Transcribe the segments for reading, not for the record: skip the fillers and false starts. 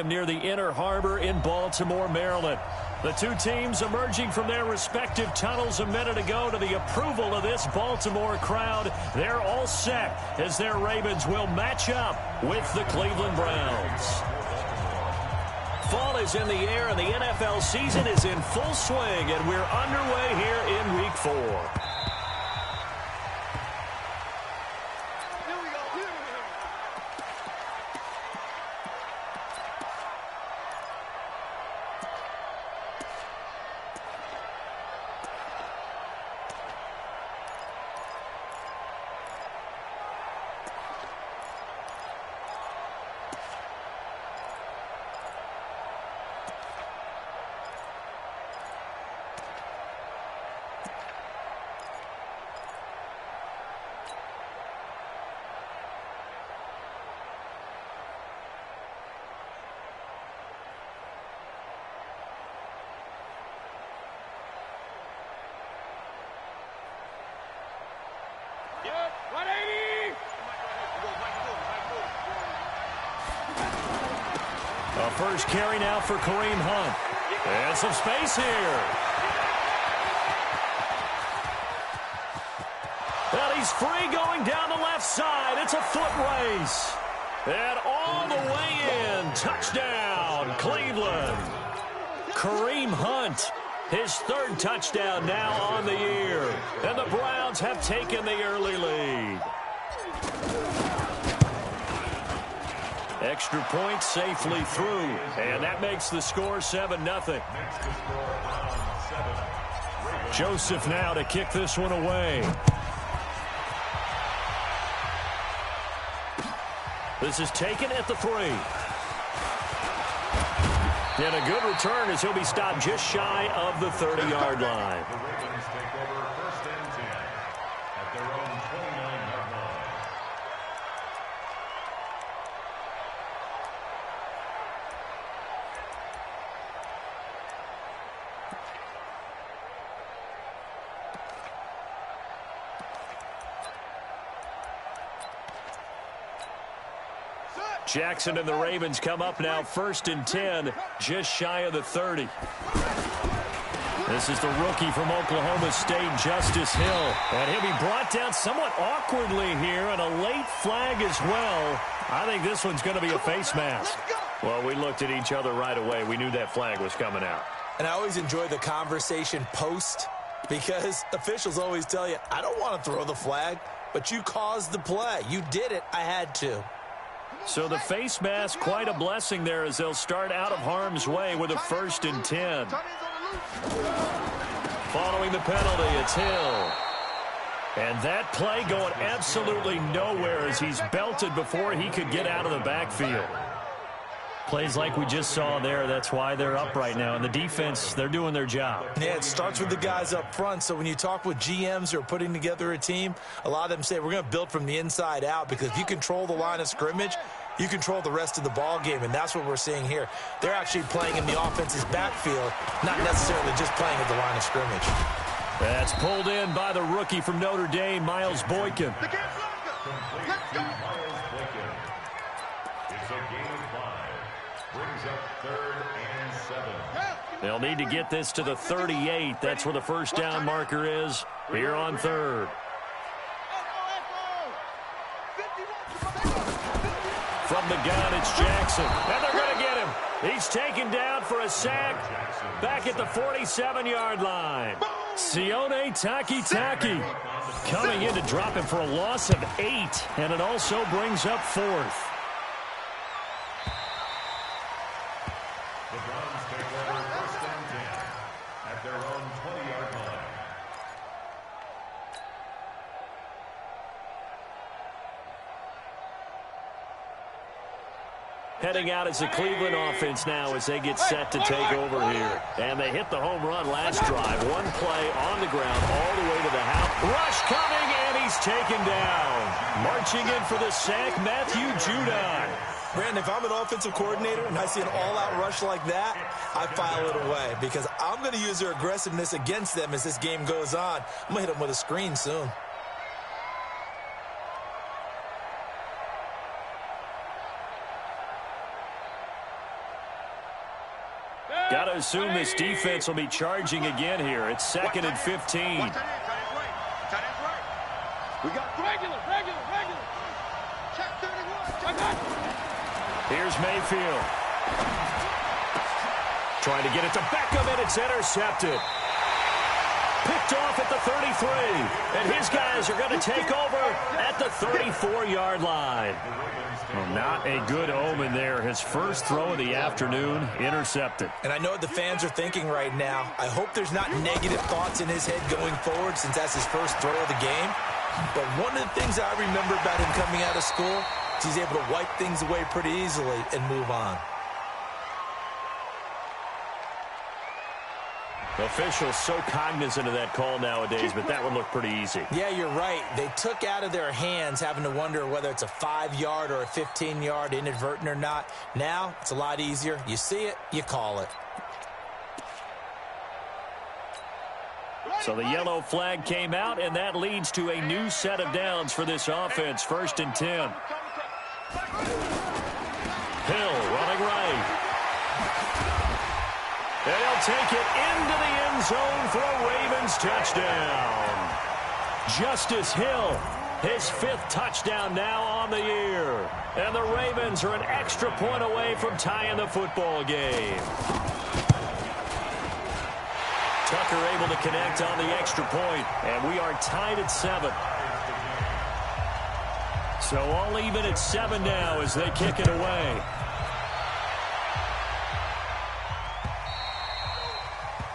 near the Inner Harbor in Baltimore, Maryland. The two teams emerging from their respective tunnels a minute ago to the approval of this Baltimore crowd. They're all set as their Ravens will match up with the Cleveland Browns. Fall is in the air and the NFL season is in full swing, and we're underway here in Week 4. A first carry now for Kareem Hunt. And some space here. Well, he's free going down the left side. It's a foot race. And all the way in. Touchdown, Cleveland. Kareem Hunt, his third touchdown now on the year. And the Browns have taken the early lead. Extra point safely through, and that makes the score 7-0. Joseph now to kick this one away. This is taken at the 3. And a good return as he'll be stopped just shy of the 30-yard line. Jackson and the Ravens come up now 1st and 10, just shy of the 30. This is the rookie from Oklahoma State, Justice Hill. And he'll be brought down somewhat awkwardly here, and a late flag as well. I think this one's going to be a face mask. Well, we looked at each other right away. We knew that flag was coming out. And I always enjoy the conversation post, because officials always tell you, I don't want to throw the flag, but you caused the play. You did it. I had to. So the face mask, quite a blessing there as they'll start out of harm's way with a 1st and 10. Following the penalty, it's Hill. And that play going absolutely nowhere as he's belted before he could get out of the backfield. Plays like we just saw there, that's why they're up right now. And the defense, they're doing their job. Yeah, it starts with the guys up front. So when you talk with GMs who are putting together a team, a lot of them say we're going to build from the inside out, because if you control the line of scrimmage, you control the rest of the ball game, and that's what we're seeing here. They're actually playing in the offense's backfield, not necessarily just playing at the line of scrimmage. That's pulled in by the rookie from Notre Dame, Miles Boykin. Let's go. It's a gain of 5. Brings up 3rd and 7. They'll need to get this to the 38. That's where the first down marker is here on 3rd. From the gun, it's Jackson. And they're going to get him. He's taken down for a sack back at the 47-yard line. Sione Takitaki coming in to drop him for a loss of 8. And it also brings up 4th. The Browns take over 1st and 10 at their own 20-yard line. Heading out as the Cleveland offense now as they get set to take over here. And they hit the home run last drive. One play on the ground all the way to the house. Rush coming, and he's taken down. Marching in for the sack, Matthew Judon. Brandon, if I'm an offensive coordinator and I see an all-out rush like that, I file it away, because I'm going to use their aggressiveness against them as this game goes on. I'm going to hit them with a screen soon. Got to assume this defense will be charging again here. It's 2nd and 15. We got regular. Check 31. Here's Mayfield. Trying to get it to Beckham, and it's intercepted. Picked off at the 33. And his guys are going to take over at the 34-yard line. Well, not a good omen there. His first throw of the afternoon, intercepted. And I know what the fans are thinking right now. I hope there's not negative thoughts in his head going forward since that's his first throw of the game. But one of the things I remember about him coming out of school is he's able to wipe things away pretty easily and move on. Officials so cognizant of that call nowadays, but that would look pretty easy. Yeah, you're right. They took out of their hands having to wonder whether it's a 5-yard or a 15-yard inadvertent or not. Now, it's a lot easier. You see it, you call it. So the yellow flag came out, and that leads to a new set of downs for this offense. 1st and 10. Hill running right. And he'll take it into the end zone for a Ravens touchdown. Justice Hill, his 5th touchdown now on the year. And the Ravens are an extra point away from tying the football game. Tucker able to connect on the extra point, and we are tied at 7. So all even at 7 now as they kick it away.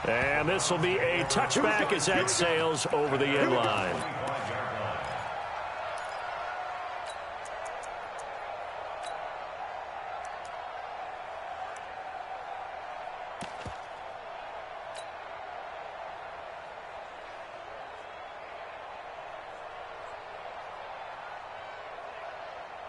And this will be a touchback as that sails over the end line.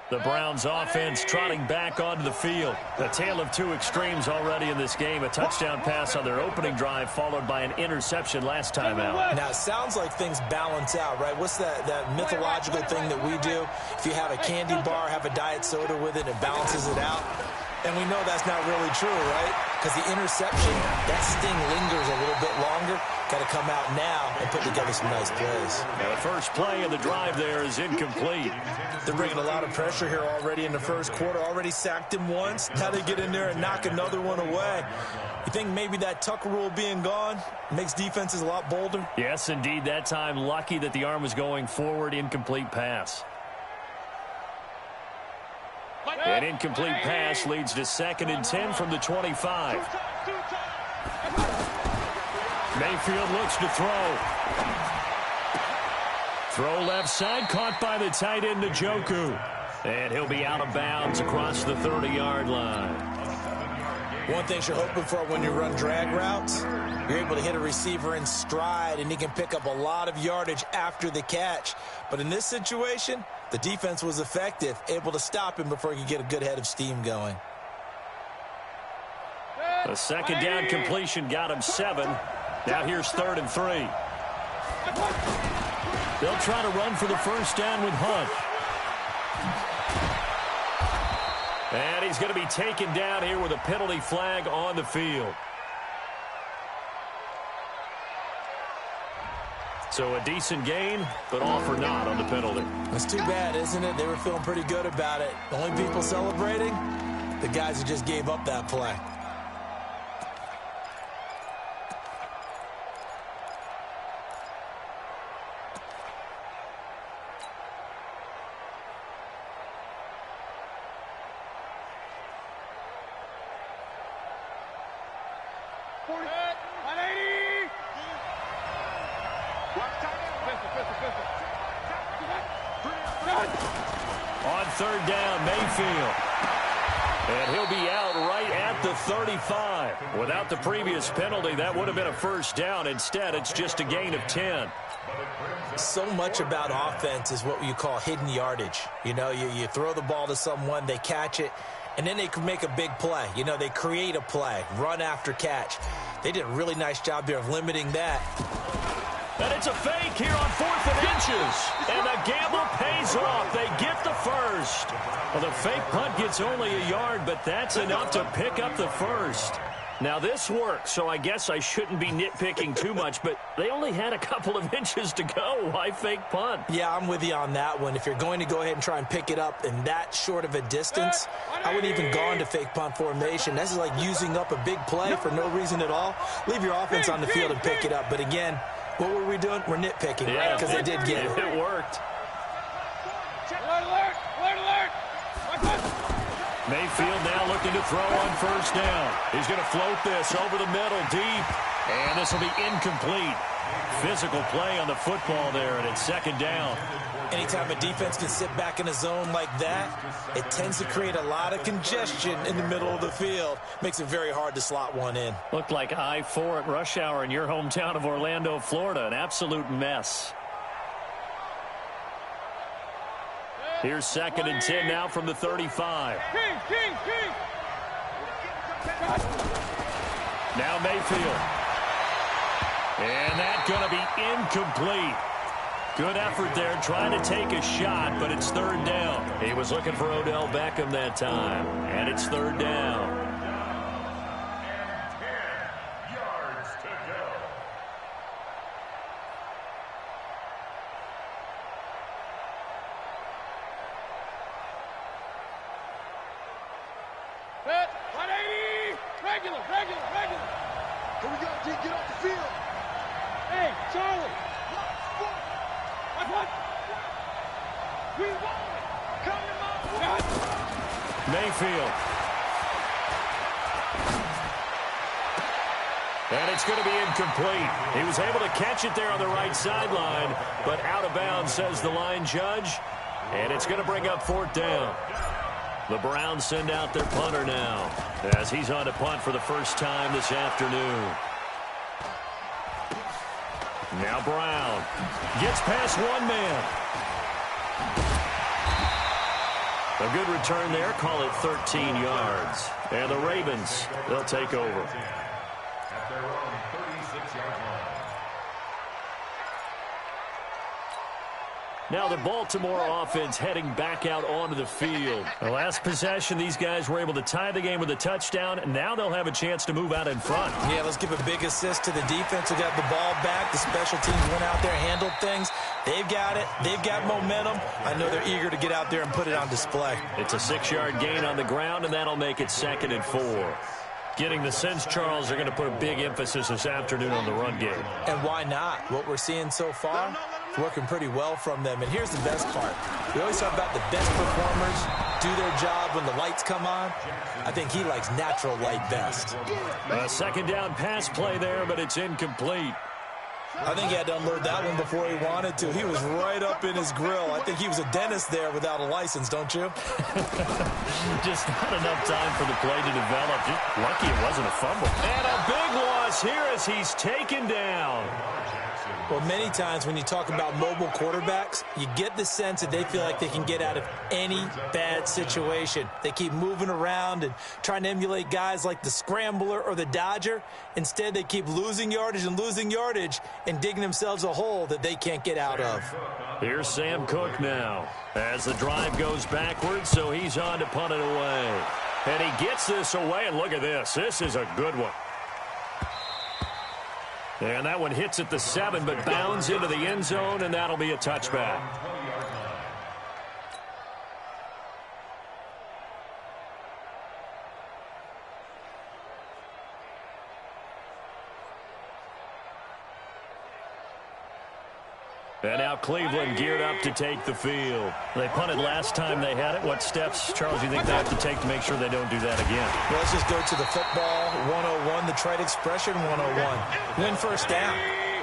The Browns offense trotting back onto the field. A tale of two extremes already in this game. A touchdown pass on their opening drive followed by an interception last time out. Now, it sounds like things balance out, right? What's that mythological thing that we do? If you have a candy bar, have a diet soda with it, it balances it out. And we know that's not really true, right? Because the interception, that sting lingers a little bit longer. Got to come out now and put together some nice plays. Now the first play of the drive there is incomplete. They're bringing a lot of pressure here already in the first quarter. Already sacked him once. Now they get in there and knock another one away. You think maybe that Tucker rule being gone makes defenses a lot bolder? Yes, indeed. That time, lucky that the arm was going forward. Incomplete pass. An incomplete pass leads to 2nd and 10 from the 25. Mayfield looks to throw. Throw left side, caught by the tight end, Njoku. And he'll be out of bounds across the 30-yard line. One thing you're hoping for when you run drag routes, you're able to hit a receiver in stride, and he can pick up a lot of yardage after the catch. But in this situation, the defense was effective, able to stop him before he could get a good head of steam going. The second down completion got him 7. Now here's 3rd and 3. They'll try to run for the first down with Hunt. And he's going to be taken down here with a penalty flag on the field. So a decent gain, but all for naught on the penalty. That's too bad, isn't it? They were feeling pretty good about it. The only people celebrating, the guys who just gave up that play. On 3rd down, Mayfield. And he'll be out right at the 35. Without the previous penalty, that would have been a first down. Instead, it's just a gain of 10. So much about offense is what you call hidden yardage. You know, you throw the ball to someone, they catch it, and then they can make a big play. You know, they create a play, run after catch. They did a really nice job here of limiting that. And it's a fake here on 4th and inches. And the gamble pays off. They get the first. Well, the fake punt gets only a yard, but that's enough to pick up the first. Now, this works, so I guess I shouldn't be nitpicking too much, but they only had a couple of inches to go. Why fake punt? Yeah, I'm with you on that one. If you're going to go ahead and try and pick it up in that short of a distance, I wouldn't even gone to fake punt formation. This is like using up a big play for no reason at all. Leave your offense on the field and pick it up. But again, what were we doing? We're nitpicking, right? Because they did get it. It worked. Alert, alert, alert. Mayfield now looking to throw on first down. He's going to float this over the middle deep. And this will be incomplete. Physical play on the football there, and it's second down. Anytime a defense can sit back in a zone like that, it tends to create a lot of congestion in the middle of the field. Makes it very hard to slot one in. Looked like I-4 at rush hour in your hometown of Orlando, Florida. An absolute mess. Here's second and 10 now from the 35. King. Now Mayfield. And that's going to be incomplete. Good effort there, trying to take a shot, but it's third down. He was looking for Odell Beckham that time, and it's third down. And 10 yards to go. Set, 180. Regular. Here we go, D. Get off the field. Hey, Charlie. What? We want it. Coming up. Mayfield. And it's going to be incomplete. He was able to catch it there on the right sideline, but out of bounds, says the line judge. And it's going to bring up fourth down. The Browns send out their punter now, as he's on to punt for the first time this afternoon. Now Brown gets past one man. A good return there. Call it 13 yards. And the Ravens, they'll take over. At their own 36-yard line. Now the Baltimore offense heading back out onto the field. The last possession, these guys were able to tie the game with a touchdown, and now they'll have a chance to move out in front. Yeah, let's give a big assist to the defense who got the ball back. The special teams went out there, handled things. They've got it. They've got momentum. I know they're eager to get out there and put it on display. It's a 6-yard gain on the ground, and that'll make it 2nd and 4. Getting the sense, Charles, they're going to put a big emphasis this afternoon on the run game. And why not? What we're seeing so far, it's working pretty well from them. And here's the best part. We always talk about the best performers do their job when the lights come on. I think he likes natural light best. A second down pass play there, but it's incomplete. I think he had to unload that one before he wanted to. He was right up in his grill. I think he was a dentist there without a license, don't you? Just not enough time for the play to develop. Just lucky it wasn't a fumble. And a big loss here as he's taken down. Well, many times when you talk about mobile quarterbacks, you get the sense that they feel like they can get out of any bad situation. They keep moving around and trying to emulate guys like the Scrambler or the Dodger. Instead, they keep losing yardage and digging themselves a hole that they can't get out of. Here's Sam Cook now as the drive goes backwards, so he's on to punt it away. And he gets this away, and look at this. This is a good one. And that one hits at the 7, but bounds into the end zone, and that'll be a touchback. And now Cleveland geared up to take the field. They punted last time they had it. What steps, Charles, do you think they have to take to make sure they don't do that again? Well, let's just go to the football 101, the trade expression 101. Win first down.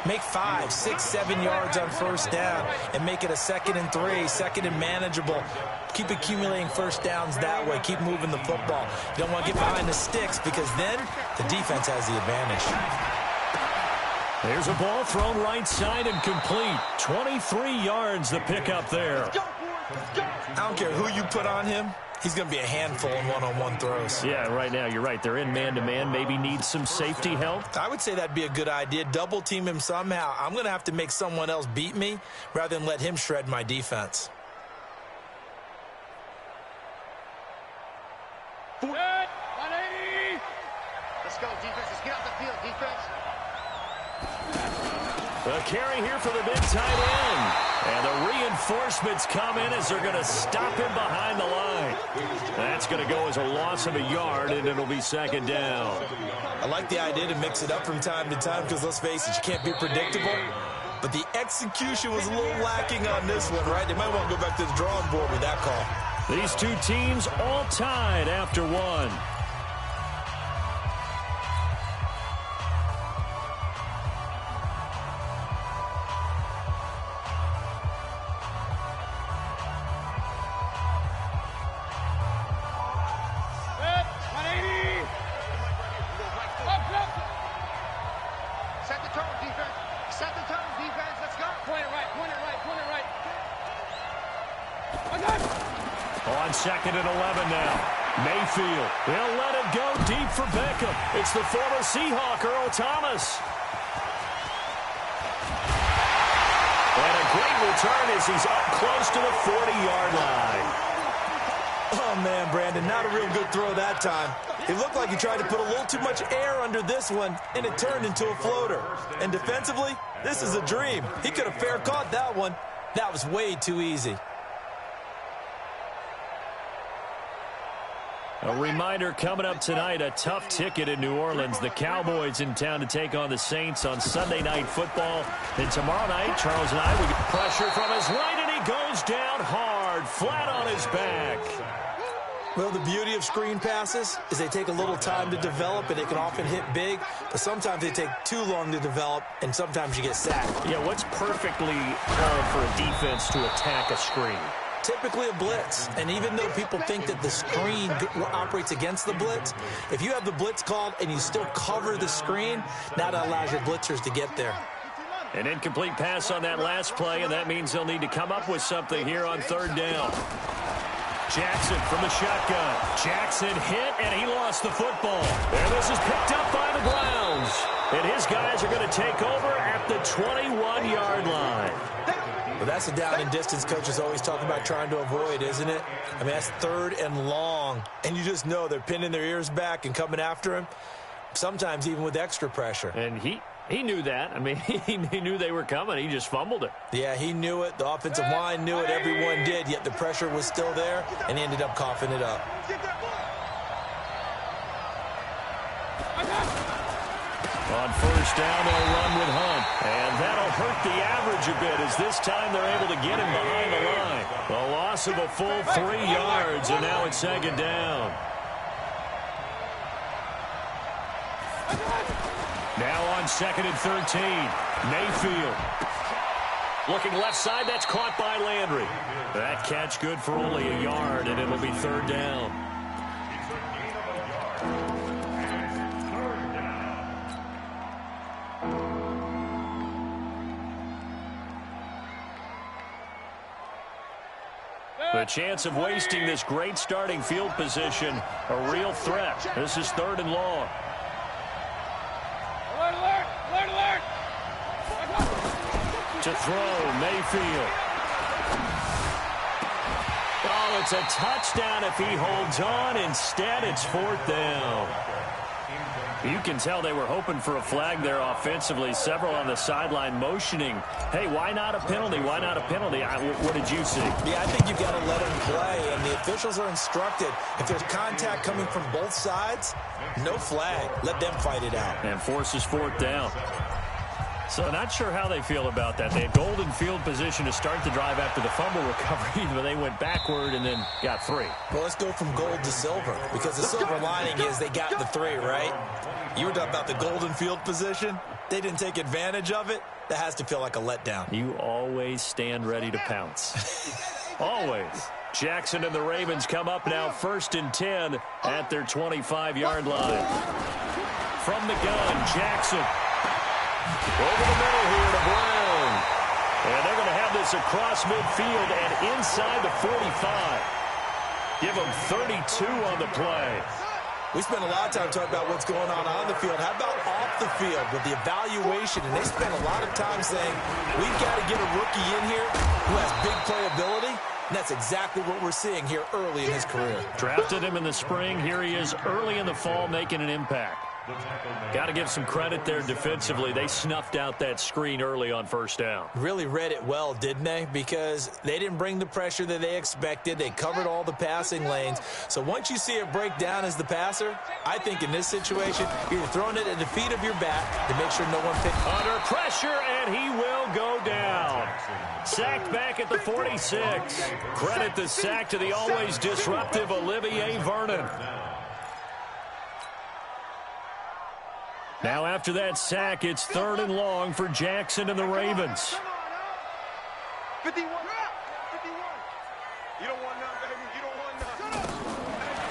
Make 5, 6, 7 yards on first down and make it a 2nd and 3, 2nd and manageable. Keep accumulating first downs that way. Keep moving the football. You don't want to get behind the sticks because then the defense has the advantage. There's a ball thrown right side and complete. 23 yards the pickup there. I don't care who you put on him. He's going to be a handful in one-on-one throws. Yeah, right now, you're right. They're in man-to-man. Maybe needs some safety help. I would say that'd be a good idea. Double team him somehow. I'm going to have to make someone else beat me rather than let him shred my defense. Set, 180. Let's go, defense. get off the field, defense. A carry here for the big tight end. And the reinforcements come in as they're going to stop him behind the line. That's going to go as a loss of a yard, and it'll be second down. I like the idea to mix it up from time to time because, let's face it, you can't be predictable. But the execution was a little lacking on this one, right? They might want to go back to the drawing board with that call. These two teams all tied after one. On second and 11 now. Mayfield. They'll let it go deep for Beckham. It's the former Seahawk, Earl Thomas. And a great return as he's up close to the 40-yard line. Oh, man, Brandon, not a real good throw that time. It looked like he tried to put a little too much air under this one, and it turned into a floater. And defensively, this is a dream. He could have fair caught that one. That was way too easy. A reminder coming up tonight, a tough ticket in New Orleans. The Cowboys in town to take on the Saints on Sunday Night Football. And tomorrow night, Charles and I will get pressure from his right, and he goes down hard, flat on his back. Well, the beauty of screen passes is they take a little time to develop, and they can often hit big. But sometimes they take too long to develop, and sometimes you get sacked. Yeah, what's perfectly called for a defense to attack a screen? Typically a blitz, and even though people think that the screen operates against the blitz, if you have the blitz called and you still cover the screen, now that allows your blitzers to get there. An incomplete pass on that last play, and that means they'll need to come up with something here on third down. Jackson from the shotgun. Jackson hit, and he lost the football. And this is picked up by the Browns. And his guys are going to take over at the 21-yard line. Well, that's a down and distance coaches always talk about trying to avoid, isn't it? I mean, that's third and long, and you just know they're pinning their ears back and coming after him, sometimes even with extra pressure. And he knew that. I mean, he knew they were coming. He just fumbled it. Yeah, he knew it. The offensive line knew it. Everyone did, yet the pressure was still there, and he ended up coughing it up. On first down, they'll run with Hunt. And that'll hurt the average a bit as this time they're able to get him behind the line. A loss of a full 3 yards, and now it's second down. Now on second and 13, Mayfield. Looking left side, that's caught by Landry. That catch good for only a yard, and it'll be third down. The chance of wasting this great starting field position, a real threat. This is third and long. Alert, alert, alert, alert. To throw, Mayfield. Oh, it's a touchdown if he holds on. Instead, it's fourth down. You can tell they were hoping for a flag there offensively. Several on the sideline motioning, hey, why not a penalty? Why not a penalty? What did you see? Yeah, I think you've got to let him play, and the officials are instructed. If there's contact coming from both sides, no flag. Let them fight it out. And forces fourth down. So not sure how they feel about that. They had golden field position to start the drive after the fumble recovery, but they went backward and then got 3. Well, let's go from gold to silver, because the silver lining is they got the 3, right? You were talking about the golden field position. They didn't take advantage of it. That has to feel like a letdown. You always stand ready to pounce. Always. Jackson and the Ravens come up now first and 10 at their 25-yard line. From the gun, Jackson. Over the middle here to Brown. And they're going to have this across midfield and inside the 45. Give them 32 on the play. We spent a lot of time talking about what's going on the field. How about off the field with the evaluation? And they spent a lot of time saying, we've got to get a rookie in here who has big playability. And that's exactly what we're seeing here early in his career. Drafted him in the spring. Here he is early in the fall making an impact. Got to give some credit there defensively. They snuffed out that screen early on first down. Really read it well, didn't they? Because they didn't bring the pressure that they expected. They covered all the passing lanes. So once you see it break down as the passer, I think in this situation, you're throwing it at the feet of your back to make sure no one picks. Under pressure, and he will go down. Sacked back at the 46. Credit the sack to the always disruptive Olivier Vernon. Now after that sack, it's 3rd and long for Jackson and the Ravens. 51. 51. You don't want none, baby. You don't want none.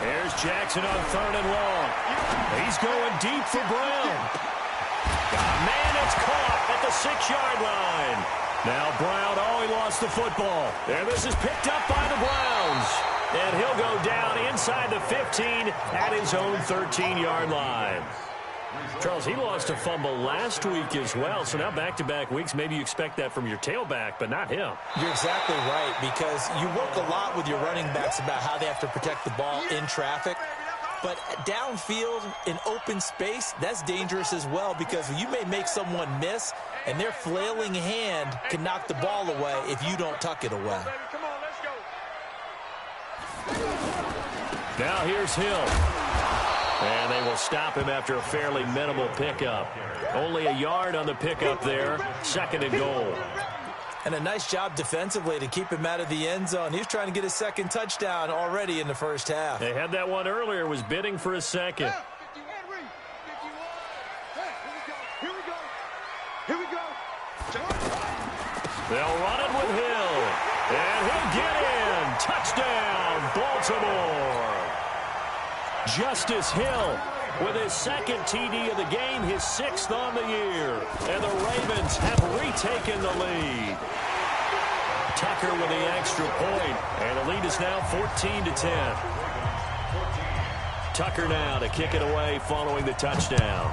Here's Jackson on 3rd and long. He's going deep for Brown. Man, it's caught at the 6-yard line. Now Brown, he lost the football. And this is picked up by the Browns. And he'll go down inside the 15 at his own 13-yard line. Charles, he lost a fumble last week as well, so now back-to-back weeks, maybe you expect that from your tailback, but not him. You're exactly right, because you work a lot with your running backs about how they have to protect the ball in traffic. But downfield in open space, that's dangerous as well, because you may make someone miss, and their flailing hand can knock the ball away if you don't tuck it away. Come on, let's go. Now here's Hill. And they will stop him after a fairly minimal pickup. Only a yard on the pickup there. 2nd and goal. And a nice job defensively to keep him out of the end zone. He's trying to get his 2nd touchdown already in the first half. They had that one earlier, was bidding for a 2nd. Here we go. Here we go. They'll run it with Hill. And he'll get in. Touchdown, Baltimore. Justice Hill with his 2nd TD of the game, his 6th on the year. And the Ravens have retaken the lead. Tucker with the extra point. And the lead is now 14-10. Tucker now to kick it away following the touchdown.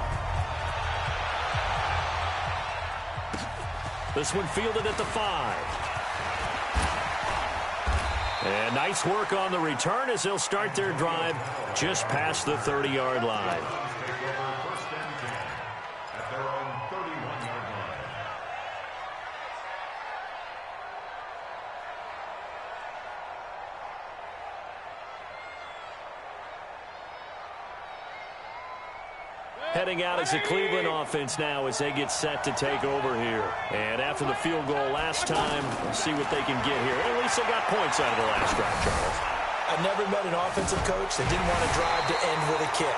This one fielded at the 5. And nice work on the return as they'll start their drive just past the 30-yard line. Heading out as the Cleveland offense now as they get set to take over here. And after the field goal last time, we'll see what they can get here. At least they got points out of the last drive, Charles. I've never met an offensive coach that didn't want to drive to end with a kick.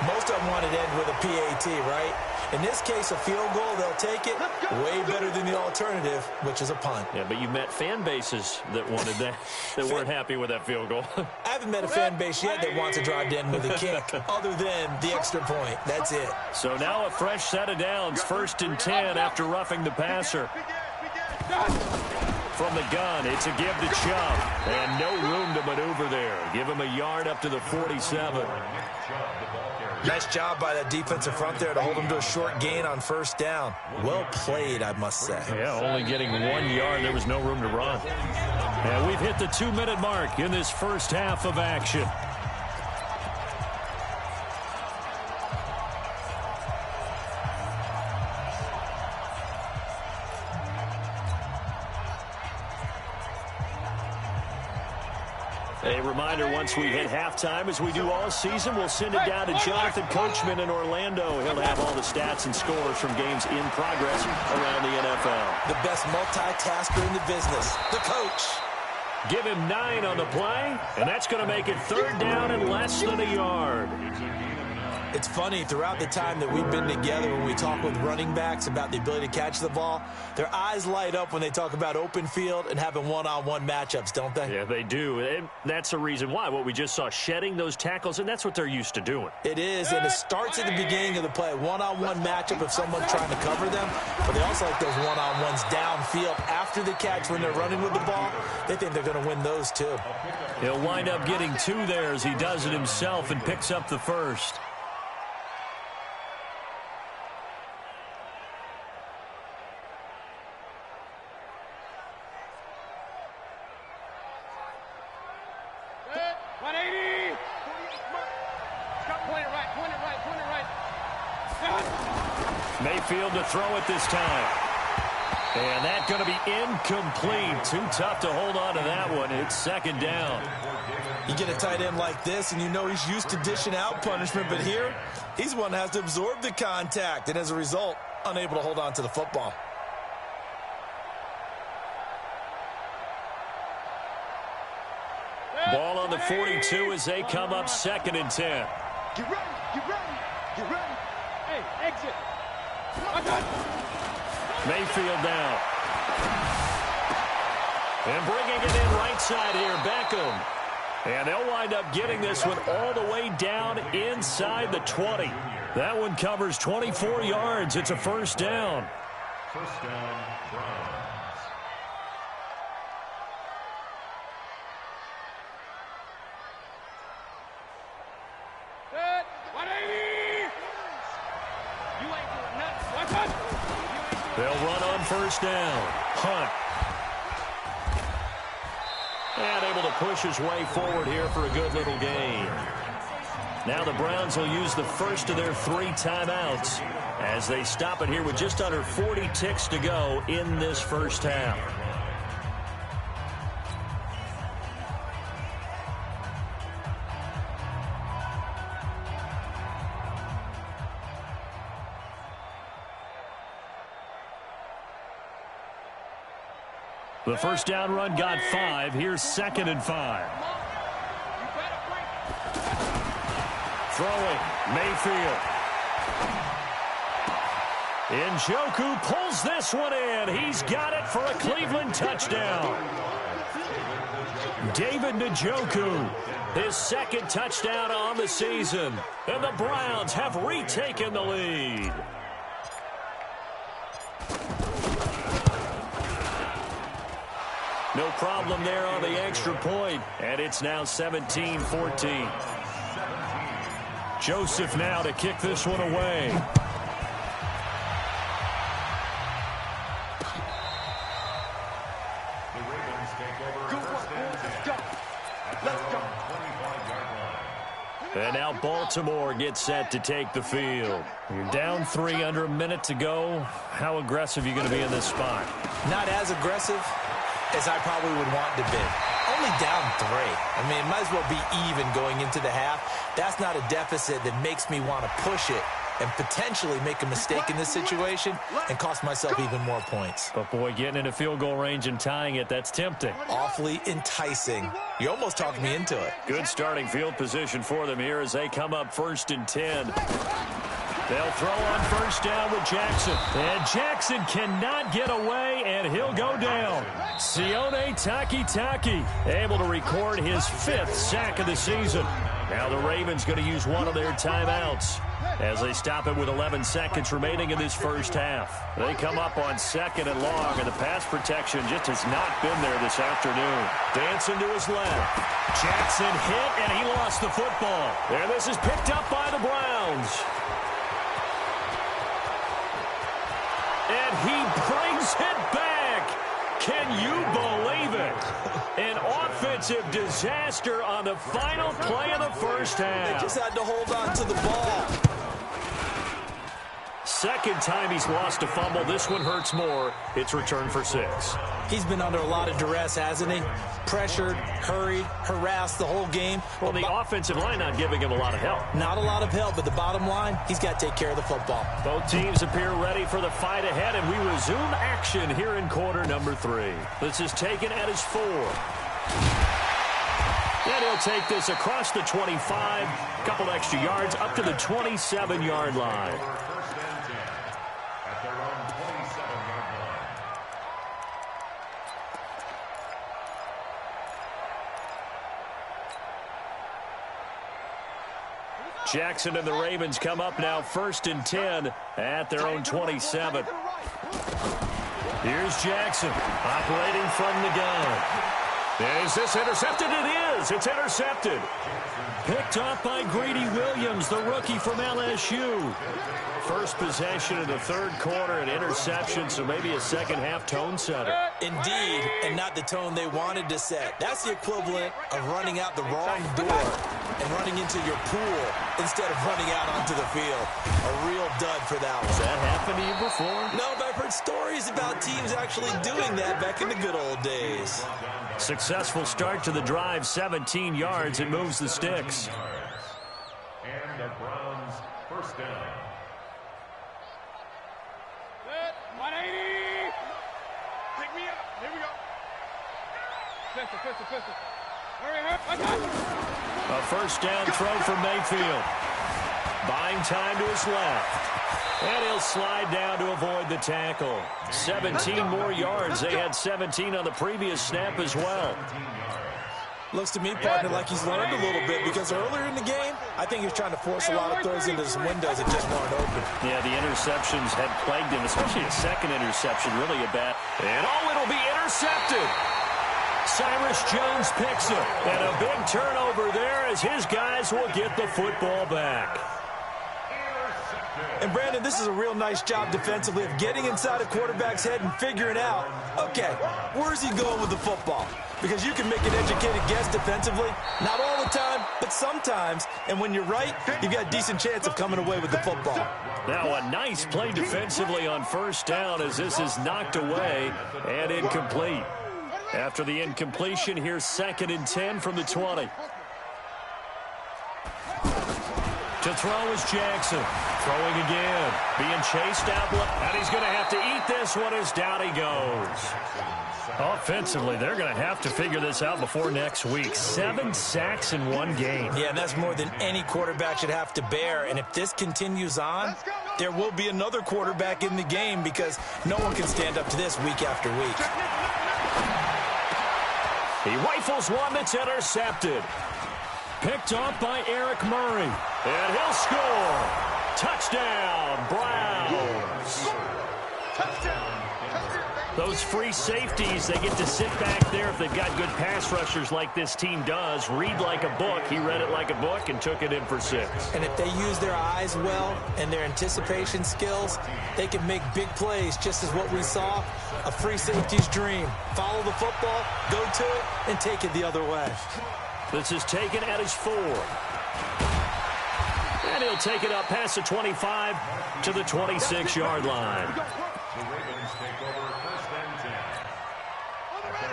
Most of them wanted to end with a PAT, right? In this case, a field goal, they'll take it. Way better than the alternative, which is a punt. Yeah, but you met fan bases that wanted that, that weren't happy with that field goal. I haven't met a fan base yet that wants to drive to end with a kick, other than the extra point. That's it. So now a fresh set of downs, 1st and 10 after roughing the passer. From the gun, it's a give to Chubb. And no room to maneuver there. Give him a yard up to the 47. Nice job by that defensive front there to hold him to a short gain on 1st down. Well played, I must say. Yeah, only getting 1 yard. There was no room to run. And we've hit the 2-minute mark in this first half of action. A reminder, once we hit halftime, as we do all season, we'll send it down to Jonathan Coachman in Orlando. He'll have all the stats and scores from games in progress around the NFL. The best multitasker in the business, the coach. Give him 9 on the play, and that's going to make it 3rd down and less than a yard. It's funny, throughout the time that we've been together, when we talk with running backs about the ability to catch the ball, their eyes light up when they talk about open field and having one-on-one matchups, don't they? Yeah, they do. And that's the reason why. What we just saw, shedding those tackles, and that's what they're used to doing. It is, and it starts at the beginning of the play. One-on-one matchup if someone's trying to cover them, but they also like those one-on-ones downfield after the catch when they're running with the ball. They think they're going to win those, too. He'll wind up getting 2 there as he does it himself and picks up the 1st. Mayfield to throw it this time. And that's going to be incomplete. Too tough to hold on to that one. It's second down. You get a tight end like this, and you know he's used to dishing out punishment, but here, he's one that has to absorb the contact, and as a result, unable to hold on to the football. Ball on the 42 as they come up second and 10. Get ready, get ready, get ready. Hey, exit. Mayfield down. And bringing it in right side here, Beckham. And they'll wind up getting this one all the way down inside the 20. That one covers 24 yards. It's a first down. First down, Browns. Set. 180. You ain't doing nothing. They'll run on first down. Hunt. And able to push his way forward here for a good little gain. Now the Browns will use the first of their 3 timeouts as they stop it here with just under 40 ticks to go in this first half. The first down run got 5. Here's second and 5. Throwing, Mayfield. Njoku pulls this one in. He's got it for a Cleveland touchdown. David Njoku, his second touchdown on the season. And the Browns have retaken the lead. No problem there on the extra point, and it's now 17-14. Joseph now to kick this one away. The Ravens take over first and 10. Let's go. 25-yard line. And now Baltimore gets set to take the field. You're down 3 under a minute to go. How aggressive are you going to be in this spot? Not as aggressive as I probably would want to be. Only down 3. I mean, it might as well be even going into the half. That's not a deficit that makes me want to push it and potentially make a mistake in this situation and cost myself even more points. But, boy, getting into field goal range and tying it, that's tempting. Awfully enticing. You almost talked me into it. Good starting field position for them here as they come up first and 10. They'll throw on first down with Jackson. And Jackson cannot get away, and he'll go down. Sione Takitaki able to record his 5th sack of the season. Now the Ravens going to use one of their timeouts as they stop it with 11 seconds remaining in this first half. They come up on second and long, and the pass protection just has not been there this afternoon. Dancing to his left. Jackson hit, and he lost the football. And this is picked up by the Browns. And he brings it back. Can you believe it? An offensive disaster on the final play of the first half. They just had to hold on to the ball. Second time he's lost a fumble. This one hurts more. It's returned for 6. He's been under a lot of duress, hasn't he? Pressured, hurried, harassed the whole game. Well, the offensive line not giving him a lot of help. Not a lot of help, but the bottom line, he's got to take care of the football. Both teams appear ready for the fight ahead, and we resume action here in quarter number 3. This is taken at his 4. And he'll take this across the 25, a couple extra yards, up to the 27-yard line. First and 10 at their own 27-yard line. Jackson and the Ravens come up now first and 10 at their own 27. Here's Jackson operating from the gun. Is this intercepted? It is. It's intercepted. Picked off by Greedy Williams, the rookie from LSU. First possession of the third quarter, an interception, so maybe a second-half tone setter. Indeed, and not the tone they wanted to set. That's the equivalent of running out the wrong door and running into your pool instead of running out onto the field. A real dud for that one. Has that happened to you before? No, but I've heard stories about teams actually doing that back in the good old days. Successful start to the drive, 17 yards. It moves the sticks. And the Browns first down. Set, 180. Pick me up. Here we go. Pistol. Hurry. I got you. A first down throw for Mayfield. Buying time to his left. And he'll slide down to avoid the tackle. 17 more yards. They had 17 on the previous snap as well. Looks to me, partner, like he's learned a little bit because earlier in the game, I think he was trying to force a lot of throws into some windows that just weren't open. Yeah, the interceptions had plagued him, especially a second interception, really a bad. And it'll be intercepted. Cyrus Jones picks it. And a big turnover there as his guys will get the football back. And, Brandon, this is a real nice job defensively of getting inside a quarterback's head and figuring out, okay, where's he going with the football? Because you can make an educated guess defensively, not all the time, but sometimes. And when you're right, you've got a decent chance of coming away with the football. Now a nice play defensively on first down as this is knocked away and incomplete. After the incompletion, here's 2nd and 10 from the 20. To throw is Jackson. Throwing again. Being chased out. And he's going to have to eat this one as down he goes. Offensively, they're going to have to figure this out before next week. 7 sacks in one game. Yeah, and that's more than any quarterback should have to bear. And if this continues on, there will be another quarterback in the game because no one can stand up to this week after week. He rifles one that's intercepted. Picked off by Eric Murray. And he'll score. Touchdown, Browns. Those free safeties, they get to sit back there if they've got good pass rushers like this team does. Read like a book. He read it like a book and took it in for 6. And if they use their eyes well and their anticipation skills, they can make big plays, just as what we saw, a free safety's dream. Follow the football, go to it, and take it the other way. This is taken at his 4. And he'll take it up past the 25 to the 26-yard line. The Ravens take over first and 10.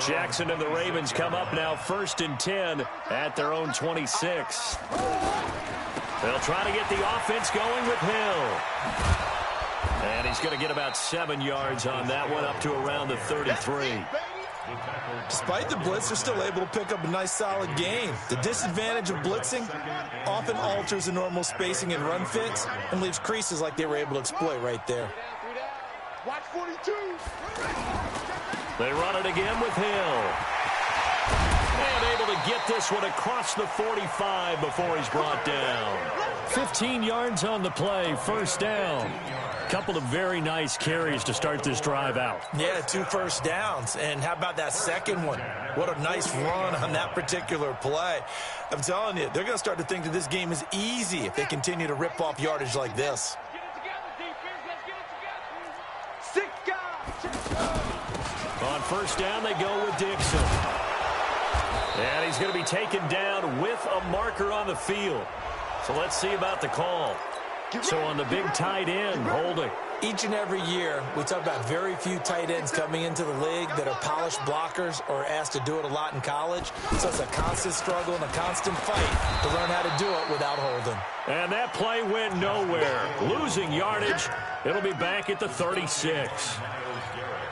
Jackson and the Ravens come up now 1st and 10 at their own 26. They'll try to get the offense going with Hill. And he's going to get about 7 yards on that one, up to around the 33. Despite the blitz, they're still able to pick up a nice, solid gain. The disadvantage of blitzing often alters the normal spacing and run fits and leaves creases like they were able to exploit right there. Watch 42. They run it again with Hill. And able to get this one across the 45 before he's brought down. 15 yards on the play, first down. Couple of very nice carries to start this drive out. Yeah, 2 first downs. And how about that second one? What a nice run on that particular play. I'm telling you, they're going to start to think that this game is easy if they continue to rip off yardage like this. Get it together, defense. Let's get it together. 6 guys. On first down, they go with Dixon. And he's going to be taken down with a marker on the field. So let's see about the call. So on the big tight end, holding. Each and every year, we talk about very few tight ends coming into the league that are polished blockers or asked to do it a lot in college. So it's a constant struggle and a constant fight to learn how to do it without holding. And that play went nowhere. Losing yardage. It'll be back at the 36.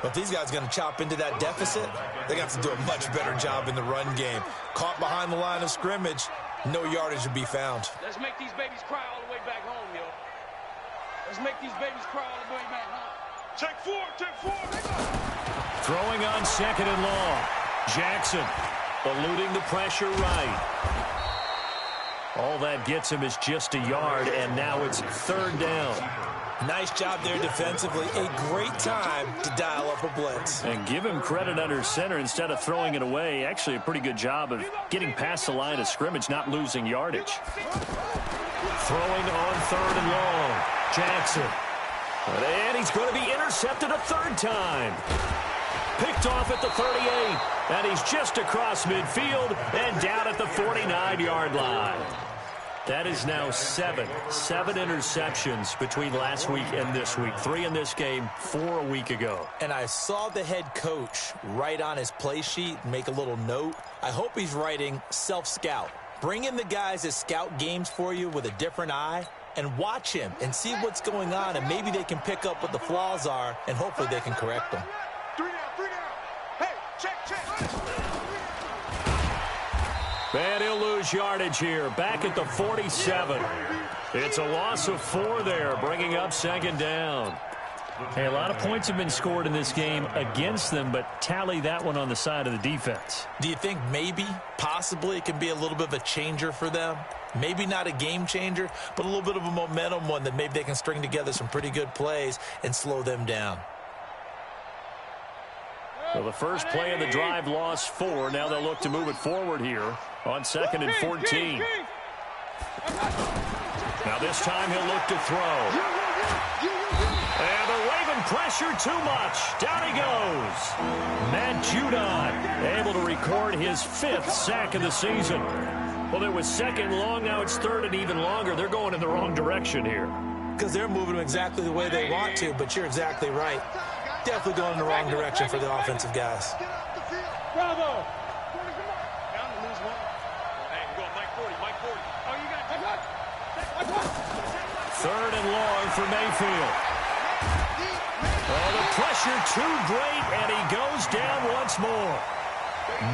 But these guys are going to chop into that deficit. They got to do a much better job in the run game. Caught behind the line of scrimmage, no yardage to be found. Let's make these babies cry all the way back home, yo. Let's make these babies cry all the way back home. Take 4. Throwing on 2nd and long. Jackson eluding the pressure right. All that gets him is just a yard, and now it's 3rd down. Nice job there defensively. A great time to dial up a blitz. And give him credit under center instead of throwing it away. Actually a pretty good job of getting past the line of scrimmage, not losing yardage. Throwing on 3rd and long. Jackson. And he's going to be intercepted a 3rd time. Picked off at the 38. And he's just across midfield and down at the 49-yard line. That is now seven interceptions between last week and this week. 3 in this game, 4 a week ago. And I saw the head coach write on his play sheet, make a little note. I hope he's writing self-scout. Bring in the guys that scout games for you with a different eye and watch him and see what's going on, and maybe they can pick up what the flaws are, and hopefully they can correct them. 3 down, 3 down. Hey, check. And he'll lose yardage here. Back at the 47. It's a loss of 4 there, bringing up second down. Hey, a lot of points have been scored in this game against them, but tally that one on the side of the defense. Do you think maybe, possibly, it can be a little bit of a changer for them? Maybe not a game changer, but a little bit of a momentum one that maybe they can string together some pretty good plays and slow them down. Well, the first play of the drive lost 4. Now they'll look to move it forward here on 2nd and 14. Now this time he'll look to throw. And the Raven pressure too much. Down he goes. Matt Judon able to record his 5th sack of the season. Well, it was 2nd and long. Now it's 3rd and even longer. They're going in the wrong direction here. Because they're moving them exactly the way they want to, but you're exactly right. Definitely going in the wrong direction for the offensive guys. Bravo. Down to lose 1. Hey, go Mike 40. Oh, you got it. 3rd and long for Mayfield. Oh, the pressure too great, and he goes down once more.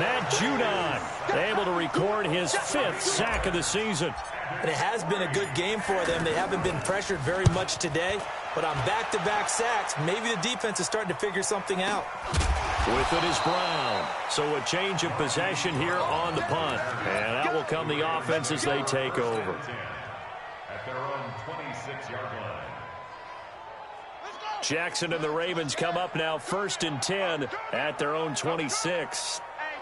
Matt Judon able to record his 5th sack of the season. And it has been a good game for them. They haven't been pressured very much today, but on back-to-back sacks, maybe the defense is starting to figure something out. With it is Brown. So a change of possession here on the punt. And that will come the offense as they take over. At their own 26-yard line. Jackson and the Ravens come up now 1st and 10 at their own 26. Hey,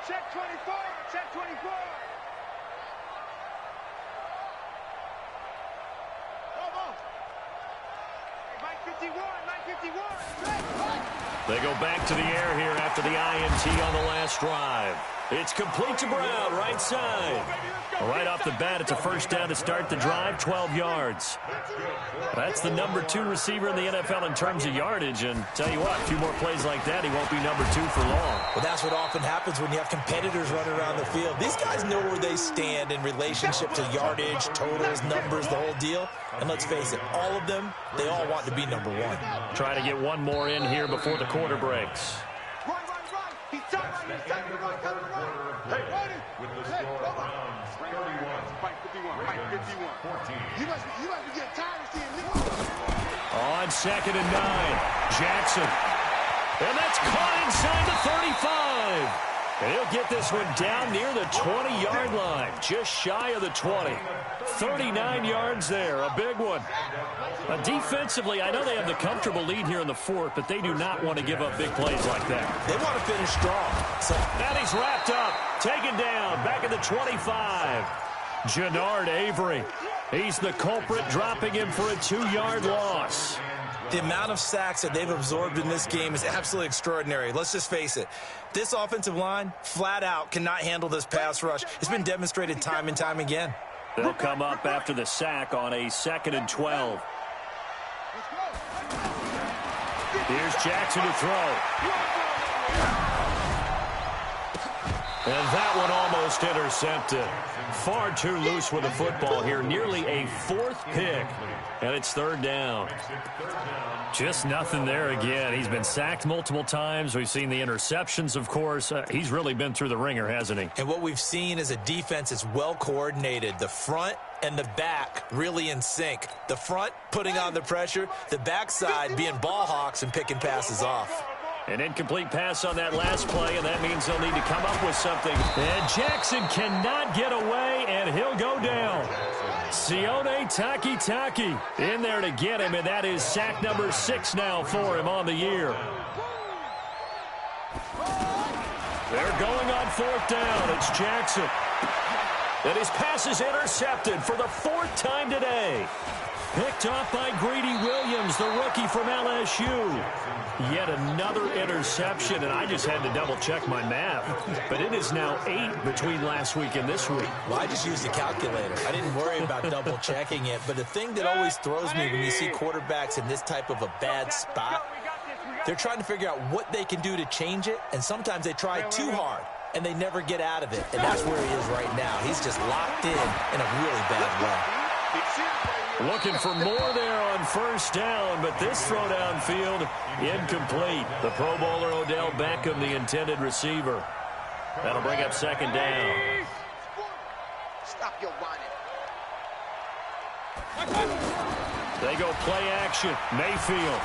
check 24. Check 24. Mike 51. They go back to the air here after the INT on the last drive. It's complete to Brown, right side. Right off the bat, it's a first down to start the drive, 12 yards. That's the number 2 receiver in the NFL in terms of yardage. And tell you what, a few more plays like that, he won't be number 2 for long. Well, that's what often happens when you have competitors running around the field. These guys know where they stand in relationship to yardage, totals, numbers, the whole deal. And let's face it, all of them, they all want to be number 1. Try to get one more in here before the quarter breaks. Run. He's tackling. Hey, With the score of Browns 31. Mike 51. 14. You must be getting tired of seeing me. On 2nd and 9, Jackson. And that's caught inside the 35. And he'll get this one down near the 20-yard line, just shy of the 20. 39 yards there, a big one. Defensively, I know they have the comfortable lead here in the 4th, but they do not want to give up big plays like that. They want to finish strong. So And he's wrapped up, taken down, back at the 25. Jannard Avery. He's the culprit, dropping him for a 2-yard loss. the amount of sacks that they've absorbed in this game is absolutely extraordinary. Let's just face it. This offensive line, flat out, cannot handle this pass rush. It's been demonstrated time and time again. They'll come up after the sack on a 2nd and 12. Here's Jackson to throw. And that one almost intercepted. Far too loose with the football here. Nearly a 4th pick. And it's 3rd down. Just nothing there again. He's been sacked multiple times. We've seen the interceptions, of course. He's really been through the ringer, hasn't he? And what we've seen is a defense that's well coordinated. The front and the back really in sync. The front putting on the pressure. The backside being ball hawks and picking passes off. An incomplete pass on that last play, and that means they'll need to come up with something. And Jackson cannot get away, and he'll go down. Sione Takitaki in there to get him, and that is sack number 6 now for him on the year. They're going on 4th down. It's Jackson. And his pass is intercepted for the 4th time today. Picked off by Greedy Williams, the rookie from LSU. Yet another interception, and I just had to double-check my math. But it is now 8 between last week and this week. Well, I just used a calculator. I didn't worry about double-checking it. But the thing that always throws me when you see quarterbacks in this type of a bad spot, they're trying to figure out what they can do to change it, and sometimes they try too hard, and they never get out of it. And that's where he is right now. He's just locked in a really bad way. Looking for more there on first down, but this throw downfield incomplete. The Pro Bowler Odell Beckham, the intended receiver. That'll bring up second down. Stop your whining. They go play action. Mayfield.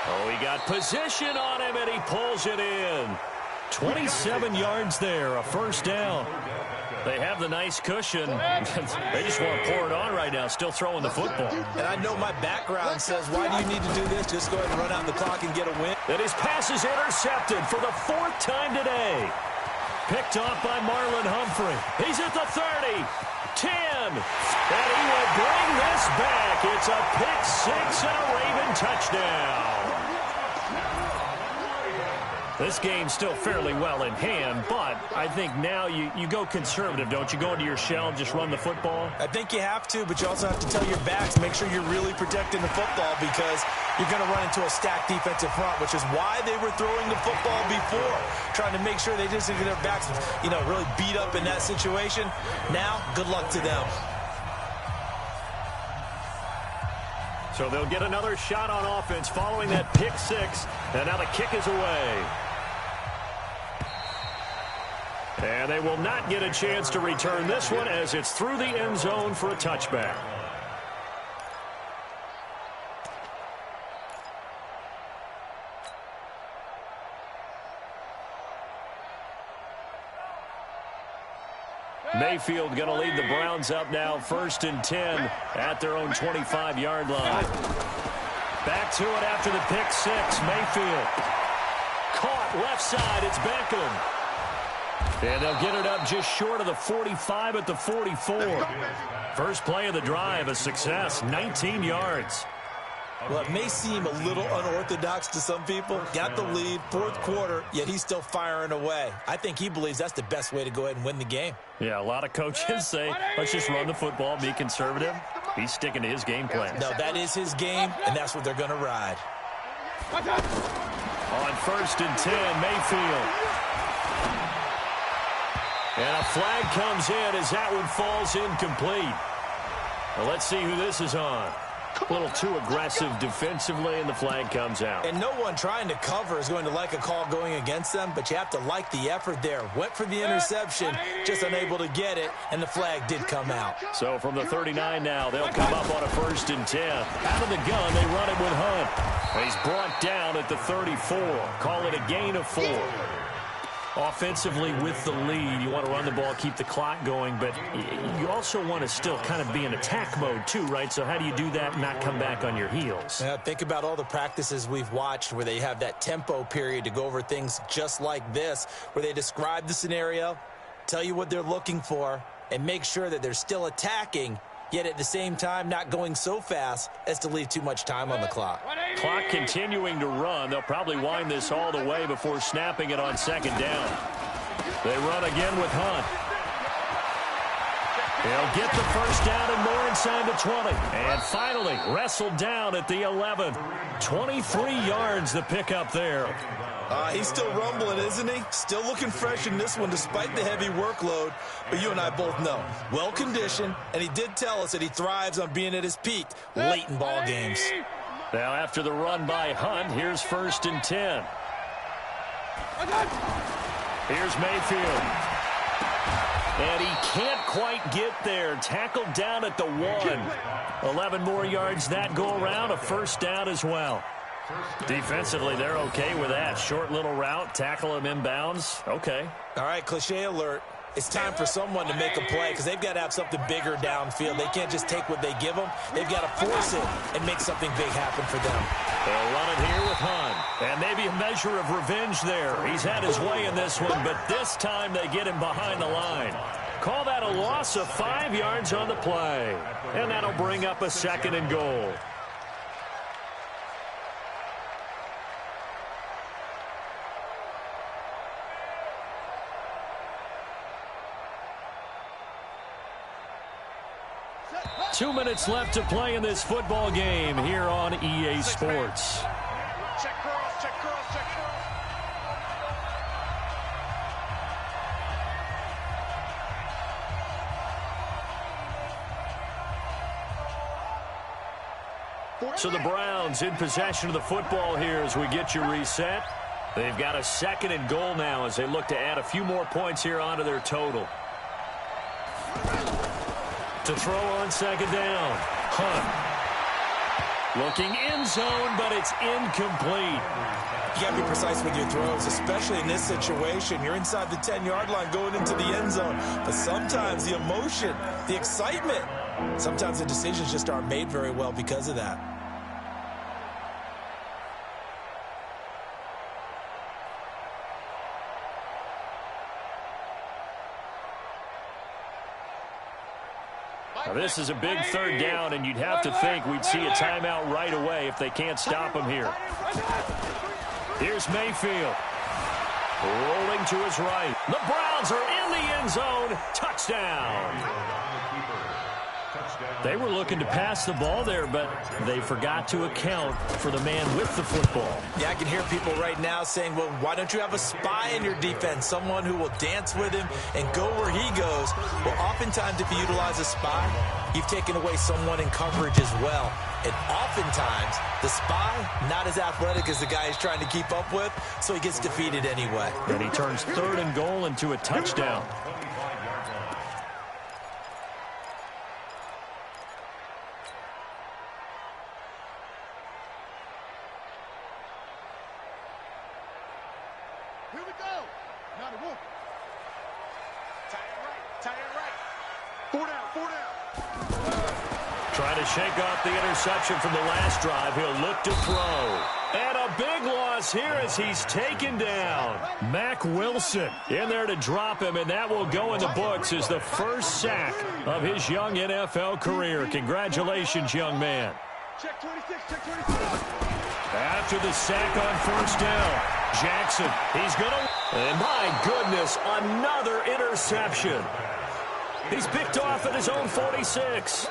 Oh, he got position on him, and he pulls it in. 27 yards there, a first down. They have the nice cushion. They just want to pour it on right now, still throwing the football. And I know my background says, why do you need to do this? Just go ahead and run out the clock and get a win. And his pass is intercepted for the 4th time today. Picked off by Marlon Humphrey. He's at the 30, 10, and he will bring this back. It's a pick six and a Raven touchdown. This game's still fairly well in hand, but I think now you go conservative, don't you? Go into your shell and just run the football? I think you have to, but you also have to tell your backs, make sure you're really protecting the football because you're going to run into a stacked defensive front, which is why they were throwing the football before, trying to make sure they just get their backs, really beat up in that situation. Now, good luck to them. So they'll get another shot on offense following that pick six, and now the kick is away. And they will not get a chance to return this one as it's through the end zone for a touchback. Mayfield going to lead the Browns up now, 1st and 10 at their own 25-yard line. Back to it after the pick six. Mayfield caught left side. It's Beckham. And they'll get it up just short of the 45 at the 44. First play of the drive, a success, 19 yards. Well, it may seem a little unorthodox to some people. Got the lead, 4th quarter, yet he's still firing away. I think he believes that's the best way to go ahead and win the game. Yeah, a lot of coaches say, let's just run the football, be conservative. He's sticking to his game plan. No, that is his game, and that's what they're going to ride. On 1st and 10, Mayfield. And a flag comes in as that one falls incomplete. Well, let's see who this is on. A little too aggressive defensively, and the flag comes out. And no one trying to cover is going to like a call going against them, but you have to like the effort there. Went for the interception, just unable to get it, and the flag did come out. So from the 39 now, they'll come up on a 1st and 10. Out of the gun, they run it with Hunt. He's brought down at the 34. Call it a gain of 4. Offensively with the lead, you want to run the ball, keep the clock going, but you also want to still kind of be in attack mode too, right? So how do you do that and not come back on your heels? Yeah, think about all the practices we've watched where they have that tempo period to go over things just like this, where they describe the scenario, tell you what they're looking for, and make sure that they're still attacking, yet at the same time not going so fast as to leave too much time on the clock. Clock continuing to run. They'll probably wind this all the way before snapping it on 2nd down. They run again with Hunt. They'll get the first down and more inside the 20. And finally wrestled down at the 11. 23 yards the pickup there. He's still rumbling, isn't he? Still looking fresh in this one despite the heavy workload. But you and I both know, well-conditioned, and he did tell us that he thrives on being at his peak late in ball games. Now after the run by Hunt, here's 1st and 10. Here's Mayfield. And he can't quite get there. Tackled down at the 1. 11 more yards that go around, a first down as well. Defensively, they're okay with that. Short little route, tackle him inbounds. Okay. All right, cliche alert. It's time for someone to make a play because they've got to have something bigger downfield. They can't just take what they give them. They've got to force it and make something big happen for them. They'll run it here with Hunt. And maybe a measure of revenge there. He's had his way in this one, but this time they get him behind the line. Call that a loss of 5 yards on the play. And that'll bring up a 2nd and goal. Two minutes left to play in this football game here on EA Sports. Check cross, check cross, check cross. So the Browns in possession of the football here as we get you reset. They've got a 2nd and goal now as they look to add a few more points here onto their total. To throw on 2nd down. Hunt. Looking end zone, but it's incomplete. You got to be precise with your throws, especially in this situation. You're inside the 10-yard line going into the end zone. But sometimes the emotion, the excitement, sometimes the decisions just aren't made very well because of that. Now this is a big 3rd down, and you'd have to think we'd see a timeout right away if they can't stop him here. Here's Mayfield. Rolling to his right. The Browns are in the end zone. Touchdown. They were looking to pass the ball there, but they forgot to account for the man with the football. Yeah, I can hear people right now saying, well, why don't you have a spy in your defense, someone who will dance with him and go where he goes? Well, oftentimes if you utilize a spy, you've taken away someone in coverage as well. And oftentimes, the spy, not as athletic as the guy he's trying to keep up with, so he gets defeated anyway. And he turns 3rd and goal into a touchdown. Here we go. Now the wolf. Tie it right. Tie it right. 4 down. 4 down. Trying to shake off the interception from the last drive. He'll look to throw. And a big loss here as he's taken down. Mack Wilson in there to drop him, and that will go in the books as the first sack of his young NFL career. Congratulations, young man. Check 26. Check 26. After the sack on 1st down, Jackson, he's going to... And my goodness, another interception. He's picked off at his own 46.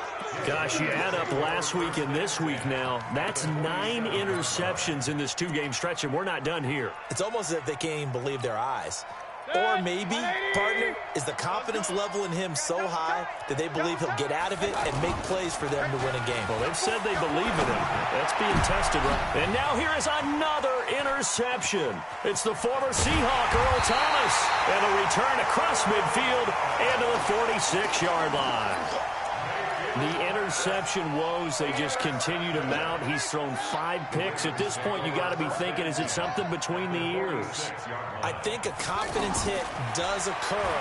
Gosh, you add up last week and this week now, that's 9 interceptions in this 2-game stretch, and we're not done here. It's almost as if they can't even believe their eyes. Or maybe, partner, is the confidence level in him so high that they believe he'll get out of it and make plays for them to win a game. Well, they've said they believe in him. That's being tested, right? And now here is another interception. It's the former Seahawk, Earl Thomas. And a return across midfield and to the 46-yard line. The interception woes, they just continue to mount. He's thrown 5 picks. At this point, you got to be thinking, is it something between the ears? I think a confidence hit does occur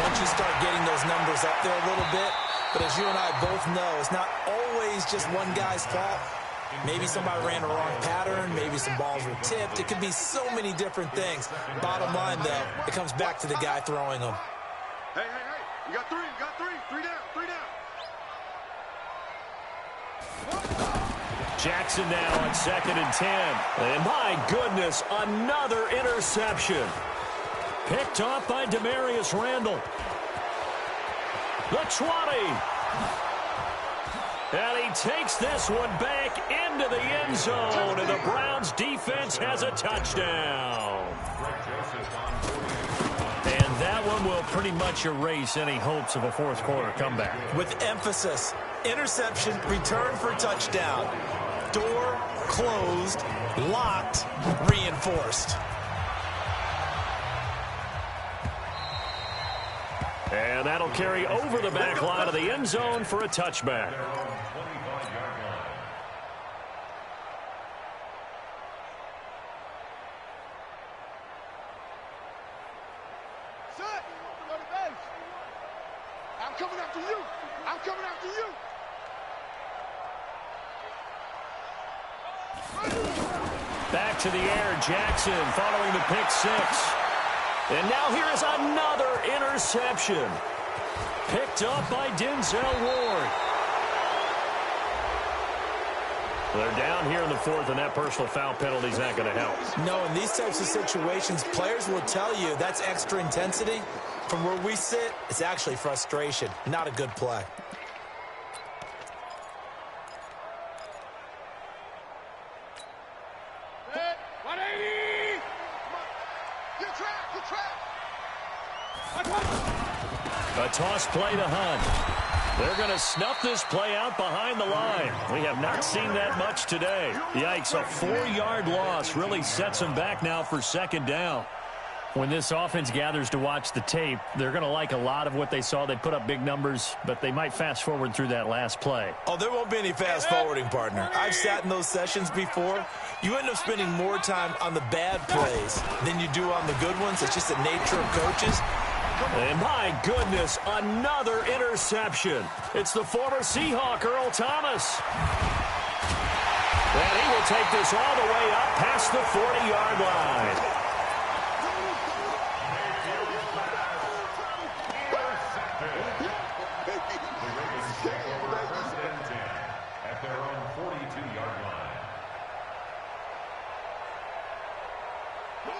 once you start getting those numbers up there a little bit. But as you and I both know, it's not always just one guy's fault. Maybe somebody ran a wrong pattern. Maybe some balls were tipped. It could be so many different things. Bottom line, though, it comes back to the guy throwing them. Hey. You got 3. You got 3. 3 down. 3 down. Jackson now on 2nd and 10. And my goodness, another interception. Picked off by Demarius Randall. The 20. And he takes this one back into the end zone, and the Browns defense has a touchdown. And that one will pretty much erase any hopes of a fourth-quarter comeback. With emphasis, interception, return for touchdown. Door closed, locked, reinforced. And that'll carry over the back line of the end zone for a touchback. I'm coming after you. I'm coming after you. Back to the air, Jackson following the pick 6. And now here is another interception. Picked up by Denzel Ward. They're down here in the fourth, and that personal foul penalty is not going to help. No, in these types of situations, players will tell you that's extra intensity. From where we sit, it's actually frustration. Not a good play. Hey, 180! Get track, get track. A toss play to Hunt. They're going to snuff this play out behind the line. We have not seen that much today. Yikes, a 4-yard loss really sets them back now for second down. When this offense gathers to watch the tape, they're going to like a lot of what they saw. They put up big numbers, but they might fast forward through that last play. Oh, there won't be any fast forwarding, partner. I've sat in those sessions before. You end up spending more time on the bad plays than you do on the good ones. It's just the nature of coaches. And my goodness, another interception. It's the former Seahawk, Earl Thomas. And he will take this all the way up past the 40-yard line.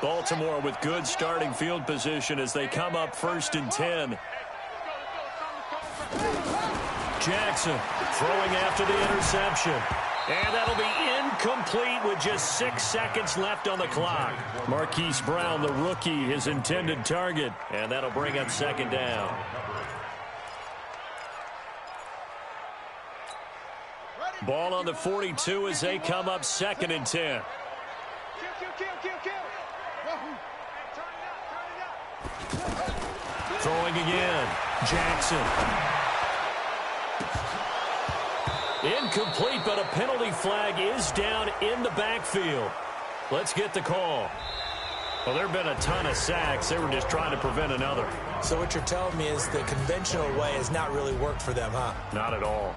Baltimore with good starting field position as they come up 1st and 10. Jackson throwing after the interception. And that'll be incomplete with just 6 seconds left on the clock. Marquise Brown, the rookie, his intended target. And that'll bring up second down. Ball on the 42 as they come up 2nd and 10. Throwing again. Jackson. Incomplete, but a penalty flag is down in the backfield. Let's get the call. Well, there have been a ton of sacks. They were just trying to prevent another. So what you're telling me is the conventional way has not really worked for them, huh? Not at all.